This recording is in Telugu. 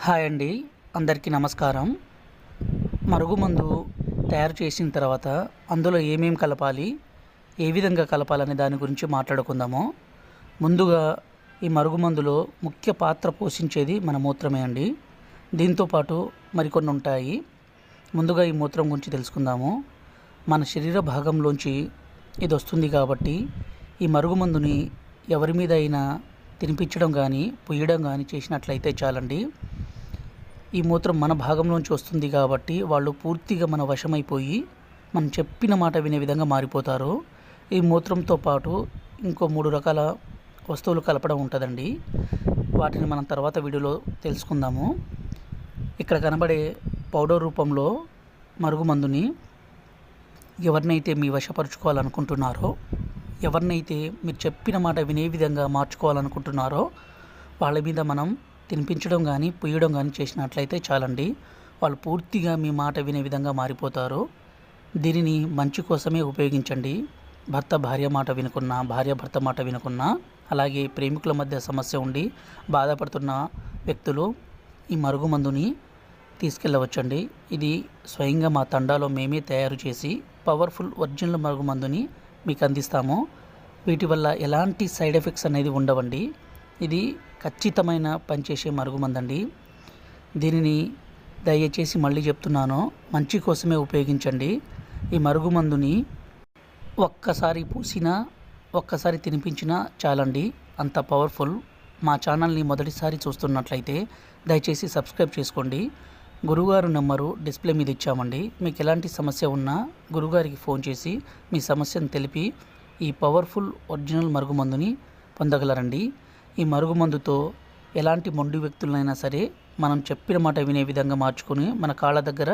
హాయ్ అండి. అందరికీ నమస్కారం. మరుగుమందు తయారు చేసిన తర్వాత అందులో ఏమేం కలపాలి, ఏ విధంగా కలపాలనే దాని గురించి మాట్లాడుకుందాము. ముందుగా ఈ మరుగుమందులో ముఖ్య పాత్ర పోషించేది మన మూత్రమే అండి. దీంతో పాటు మరికొన్ని ఉంటాయి. ముందుగా ఈ మూత్రం గురించి తెలుసుకుందాము. మన శరీర భాగంలోంచి ఇది వస్తుంది కాబట్టి ఈ మరుగుమందుని ఎవరి మీద అయినా తినిపించడం కానీ పుయ్యడం కానీ చేసినట్లయితే చాలండి, ఈ మూత్రం మన భాగంలోంచి వస్తుంది కాబట్టి వాళ్ళు పూర్తిగా మన వశమైపోయి మనం చెప్పిన మాట వినే విధంగా మారిపోతారు. ఈ మూత్రంతో పాటు ఇంకో 3 రకాల వస్తువులు కలపడం ఉంటుందండి. వాటిని మనం తర్వాత వీడియోలో తెలుసుకుందాము. ఇక్కడ కనబడే పౌడర్ రూపంలో మరుగుమందుని ఎవరినైతే మీ వశపరుచుకోవాలనుకుంటున్నారో, ఎవరినైతే మీరు చెప్పిన మాట వినే విధంగా మార్చుకోవాలనుకుంటున్నారో వాళ్ళ మీద మనం తినిపించడం కానీ పుయ్యడం కానీ చేసినట్లయితే చాలండి, వాళ్ళు పూర్తిగా మీ మాట వినే విధంగా మారిపోతారు. దీనిని మంచి కోసమే ఉపయోగించండి. భర్త భార్య మాట వినుకున్నా, భార్య భర్త మాట వినుకున్నా, అలాగే ప్రేమికుల మధ్య సమస్య ఉండి బాధపడుతున్న వ్యక్తులు ఈ మరుగుమందుని తీసుకెళ్ళవచ్చండి. ఇది స్వయంగా మా తండాలో మేమే తయారు చేసి పవర్ఫుల్ ఒరిజినల్ మరుగుమందుని మీకు అందిస్తాము. వీటి వల్ల ఎలాంటి సైడ్ ఎఫెక్ట్స్ అనేది ఉండవండి. ఇది ఖచ్చితమైన పనిచేసే మరుగుమందండి. దీనిని దయచేసి మళ్ళీ చెప్తున్నాను, మంచి కోసమే ఉపయోగించండి. ఈ మరుగుమందుని ఒక్కసారి పూసినా ఒక్కసారి తినిపించినా చాలండి, అంత పవర్ఫుల్. మా ఛానల్ని మొదటిసారి చూస్తున్నట్లయితే దయచేసి సబ్స్క్రైబ్ చేసుకోండి. గురుగారు నెంబరు డిస్ప్లే మీద ఇచ్చామండి. మీకు ఎలాంటి సమస్య ఉన్నా గురుగారికి ఫోన్ చేసి మీ సమస్యను తెలిపి ఈ పవర్ఫుల్ ఒరిజినల్ మరుగుమందుని పొందగలరండి. ఈ మరుగుమందుతో ఎలాంటి మొండి వ్యక్తులైనా సరే మనం చెప్పిన మాట వినే విధంగా మార్చుకొని మన కాళ్ళ దగ్గర